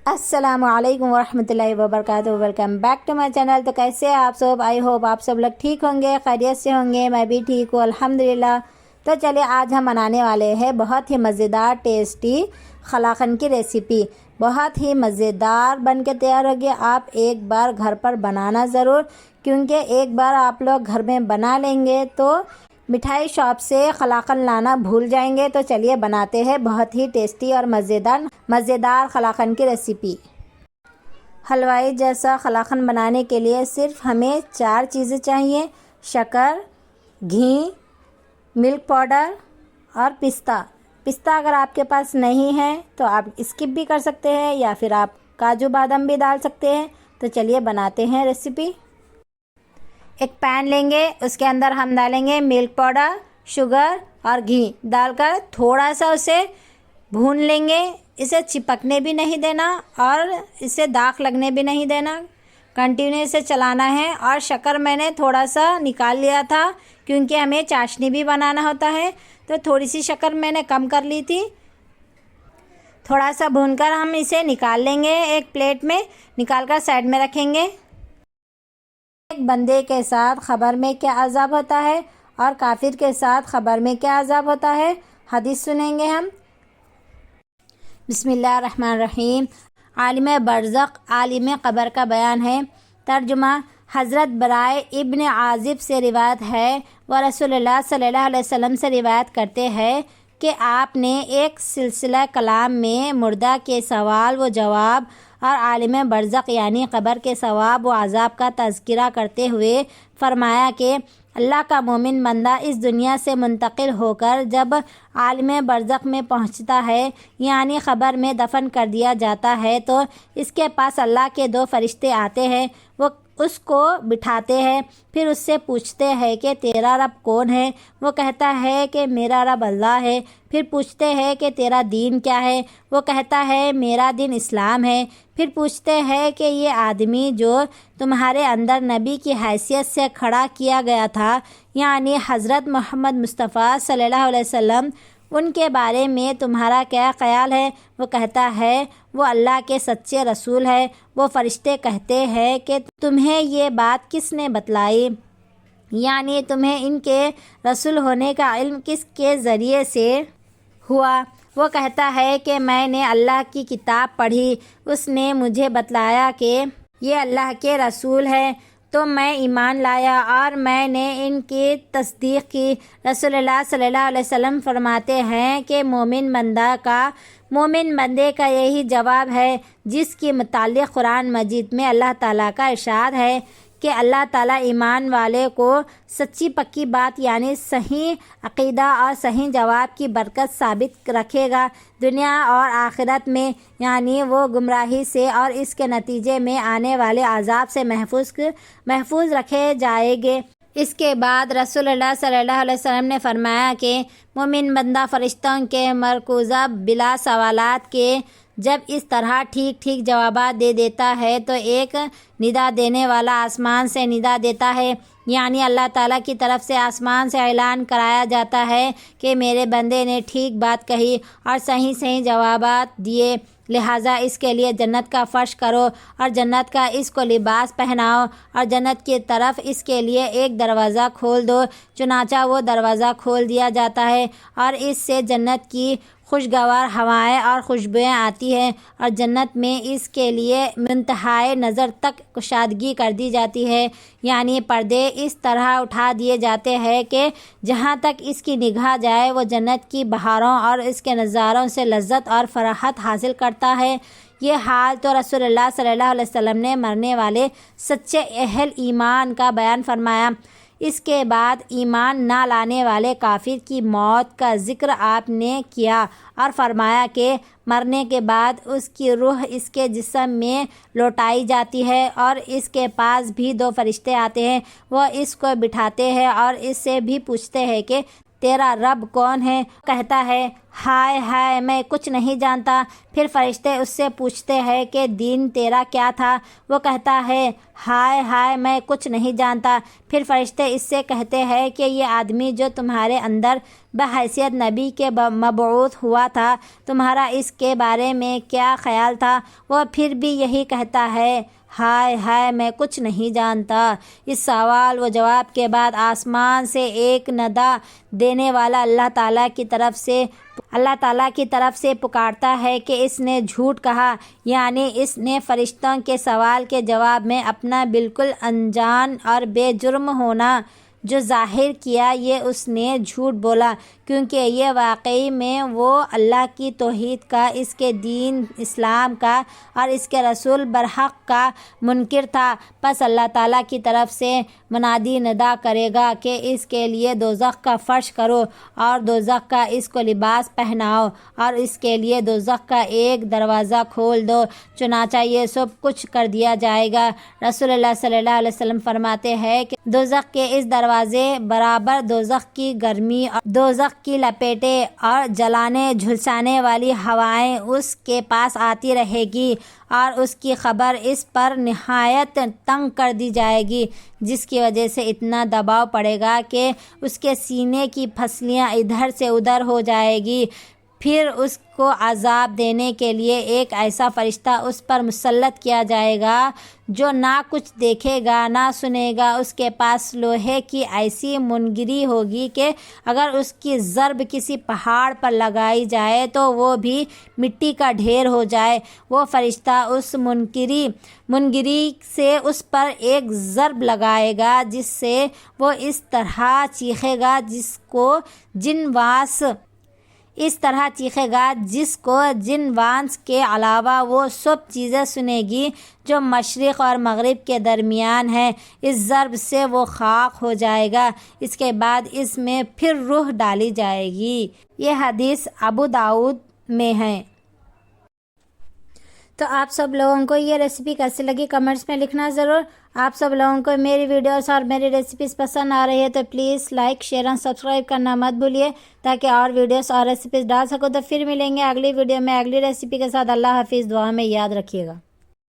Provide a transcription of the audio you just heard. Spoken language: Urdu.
السلام علیکم ورحمۃ اللہ وبرکاتہ. Welcome back to my channel. تو کیسے ہیں آپ سب؟ آئی ہوپ آپ سب لوگ ٹھیک ہوں گے، خیریت سے ہوں گے. میں بھی ٹھیک ہوں الحمدللہ. تو چلیے آج ہم بنانے والے ہیں بہت ہی مزیدار ٹیسٹی قلاقند کی ریسیپی. بہت ہی مزیدار بن کے تیار ہوگی. آپ ایک بار گھر پر بنانا ضرور، کیونکہ ایک بار آپ لوگ گھر میں بنا لیں گے تو مٹھائی شاپ سے قلاقند لانا بھول جائیں گے. تو چلیے بناتے ہیں بہت ہی ٹیسٹی اور مزیدار قلاقند کی ریسیپی. حلوائی جیسا قلاقند بنانے کے لیے صرف ہمیں 4 چیزیں چاہیے: شکر، گھی، ملک پاؤڈر اور پستہ. پستہ اگر آپ کے پاس نہیں ہے تو آپ اسکپ بھی کر سکتے ہیں، یا پھر آپ کاجو بادام بھی ڈال سکتے ہیں. تو چلیے بناتے ہیں ریسیپی. ایک پین لیں گے، اس کے اندر ہم ڈالیں گے ملک پاؤڈر، شوگر اور گھی ڈال کر تھوڑا سا اسے بھون لیں گے. اسے چپکنے بھی نہیں دینا اور اسے داغ لگنے بھی نہیں دینا. کنٹینیو سے چلانا ہے. اور شکر میں نے تھوڑا سا نکال لیا تھا کیونکہ ہمیں چاشنی بھی بنانا ہوتا ہے، تو تھوڑی سی شکر میں نے کم کر لی تھی. تھوڑا سا بھون کر ہم اسے نکال لیں گے، ایک پلیٹ میں نکال کر سائڈ میں رکھیں گے. ایک بندے کے ساتھ خبر میں کیا عذاب ہوتا ہے اور کافر کے ساتھ خبر میں کیا عذاب ہوتا ہے، حدیث سنیں گے ہم. بسم اللہ الرحمن الرحیم. عالم برزخ عالم قبر کا بیان ہے. ترجمہ: حضرت برائے ابن عازب سے روایت ہے، وہ رسول اللہ صلی اللہ علیہ وسلم سے روایت کرتے ہیں کہ آپ نے ایک سلسلہ کلام میں مردہ کے سوال و جواب اور عالم برزخ یعنی قبر کے ثواب و عذاب کا تذکرہ کرتے ہوئے فرمایا کہ اللہ کا مومن بندہ اس دنیا سے منتقل ہو کر جب عالم برزخ میں پہنچتا ہے، یعنی قبر میں دفن کر دیا جاتا ہے، تو اس کے پاس اللہ کے 2 فرشتے آتے ہیں. وہ اس کو بٹھاتے ہیں، پھر اس سے پوچھتے ہیں کہ تیرا رب کون ہے؟ وہ کہتا ہے کہ میرا رب اللہ ہے. پھر پوچھتے ہیں کہ تیرا دین کیا ہے؟ وہ کہتا ہے میرا دین اسلام ہے. پھر پوچھتے ہیں کہ یہ آدمی جو تمہارے اندر نبی کی حیثیت سے کھڑا کیا گیا تھا، یعنی حضرت محمد مصطفیٰ صلی اللہ علیہ وسلم، ان کے بارے میں تمہارا کیا خیال ہے؟ وہ کہتا ہے وہ اللہ کے سچے رسول ہے. وہ فرشتے کہتے ہیں کہ تمہیں یہ بات کس نے بتلائی؟ یعنی تمہیں ان کے رسول ہونے کا علم کس کے ذریعے سے ہوا؟ وہ کہتا ہے کہ میں نے اللہ کی کتاب پڑھی، اس نے مجھے بتلایا کہ یہ اللہ کے رسول ہے، تو میں ایمان لایا اور میں نے ان کی تصدیق کی. رسول اللہ صلی اللہ علیہ وسلم فرماتے ہیں کہ مومن بندے کا یہی جواب ہے جس کے متعلق قرآن مجید میں اللہ تعالیٰ کا ارشاد ہے کہ اللہ تعالیٰ ایمان والے کو سچی پکی بات یعنی صحیح عقیدہ اور صحیح جواب کی برکت ثابت رکھے گا دنیا اور آخرت میں، یعنی وہ گمراہی سے اور اس کے نتیجے میں آنے والے عذاب سے محفوظ رکھے جائیں گے. اس کے بعد رسول اللہ صلی اللہ علیہ وسلم نے فرمایا کہ مومن بندہ فرشتوں کے مرکوزہ بلا سوالات کے جب اس طرح ٹھیک جوابات دے دیتا ہے تو ایک ندا دینے والا آسمان سے ندا دیتا ہے، یعنی اللہ تعالیٰ کی طرف سے آسمان سے اعلان کرایا جاتا ہے کہ میرے بندے نے ٹھیک بات کہی اور صحیح جوابات دیے، لہٰذا اس کے لیے جنت کا فرش کرو اور جنت کا اس کو لباس پہناؤ اور جنت کی طرف اس کے لیے ایک دروازہ کھول دو. چنانچہ وہ دروازہ کھول دیا جاتا ہے اور اس سے جنت کی خوشگوار ہوائیں اور خوشبوئیں آتی ہیں، اور جنت میں اس کے لیے منتہائے نظر تک کشادگی کر دی جاتی ہے، یعنی پردے اس طرح اٹھا دیے جاتے ہیں کہ جہاں تک اس کی نگاہ جائے وہ جنت کی بہاروں اور اس کے نظاروں سے لذت اور فرحت حاصل کرتا ہے. یہ حال تو رسول اللہ صلی اللہ علیہ وسلم نے مرنے والے سچے اہل ایمان کا بیان فرمایا. اس کے بعد ایمان نہ لانے والے کافر کی موت کا ذکر آپ نے کیا اور فرمایا کہ مرنے کے بعد اس کی روح اس کے جسم میں لوٹائی جاتی ہے اور اس کے پاس بھی 2 فرشتے آتے ہیں. وہ اس کو بٹھاتے ہیں اور اس سے بھی پوچھتے ہیں کہ تیرا رب کون ہے؟ کہتا ہے ہائے ہائے میں کچھ نہیں جانتا۔ پھر فرشتے اس سے پوچھتے ہیں کہ دین تیرا کیا تھا؟ وہ کہتا ہے ہائے ہائے میں کچھ نہیں جانتا۔ پھر فرشتے اس سے کہتے ہیں کہ یہ آدمی جو تمہارے اندر بحیثیت نبی کے مبعوث ہوا تھا، تمہارا اس کے بارے میں کیا خیال تھا؟ وہ پھر بھی یہی کہتا ہے ہائے ہائے میں کچھ نہیں جانتا۔ اس سوال و جواب کے بعد آسمان سے ایک ندا دینے والا اللہ تعالیٰ کی طرف سے پکارتا ہے کہ اس نے جھوٹ کہا، یعنی اس نے فرشتوں کے سوال کے جواب میں اپنا بالکل انجان اور بے جرم ہونا جو ظاہر کیا، یہ اس نے جھوٹ بولا، کیونکہ یہ واقعی میں وہ اللہ کی توحید کا، اس کے دین اسلام کا اور اس کے رسول برحق کا منکر تھا۔ پس اللہ تعالیٰ کی طرف سے منادی ندا کرے گا کہ اس کے لیے دوزخ کا فرش کرو اور دوزخ کا اس کو لباس پہناؤ اور اس کے لیے دوزخ کا ایک دروازہ کھول دو، چنانچہ یہ سب کچھ کر دیا جائے گا۔ رسول اللہ صلی اللہ علیہ وسلم فرماتے ہیں کہ دوزخ کے اس دروازے برابر دوزخ کی گرمی اور دوزخ کی لپیٹیں اور جلانے جھلسانے والی ہوائیں اس کے پاس آتی رہے گی اور اس کی خبر اس پر نہایت تنگ کر دی جائے گی، جس کی وجہ سے اتنا دباؤ پڑے گا کہ اس کے سینے کی پھسلیاں ادھر سے ادھر ہو جائے گی۔ پھر اس کو عذاب دینے کے لیے ایک ایسا فرشتہ اس پر مسلط کیا جائے گا جو نہ کچھ دیکھے گا نہ سنے گا۔ اس کے پاس لوہے کی ایسی منگری ہوگی کہ اگر اس کی ضرب کسی پہاڑ پر لگائی جائے تو وہ بھی مٹی کا ڈھیر ہو جائے۔ وہ فرشتہ اس منگری سے اس پر ایک ضرب لگائے گا جس سے وہ اس طرح چیخے گا جس کو جن وانس کے علاوہ وہ سب چیزیں سنے گی جو مشرق اور مغرب کے درمیان ہیں۔ اس ضرب سے وہ خاک ہو جائے گا، اس کے بعد اس میں پھر روح ڈالی جائے گی۔ یہ حدیث ابو داؤد میں ہے۔ تو آپ سب لوگوں کو یہ ریسیپی کیسی لگی کمنٹس میں لکھنا ضرور۔ آپ سب لوگوں کو میری ویڈیوز اور میری ریسیپیز پسند آ رہی ہے تو پلیز لائک شیئر اور سبسکرائب کرنا مت بھولیے تاکہ اور ویڈیوز اور ریسیپیز ڈال سکو۔ تو پھر ملیں گے اگلی ویڈیو میں اگلی ریسیپی کے ساتھ۔ اللہ حافظ، دعا میں یاد رکھیے گا۔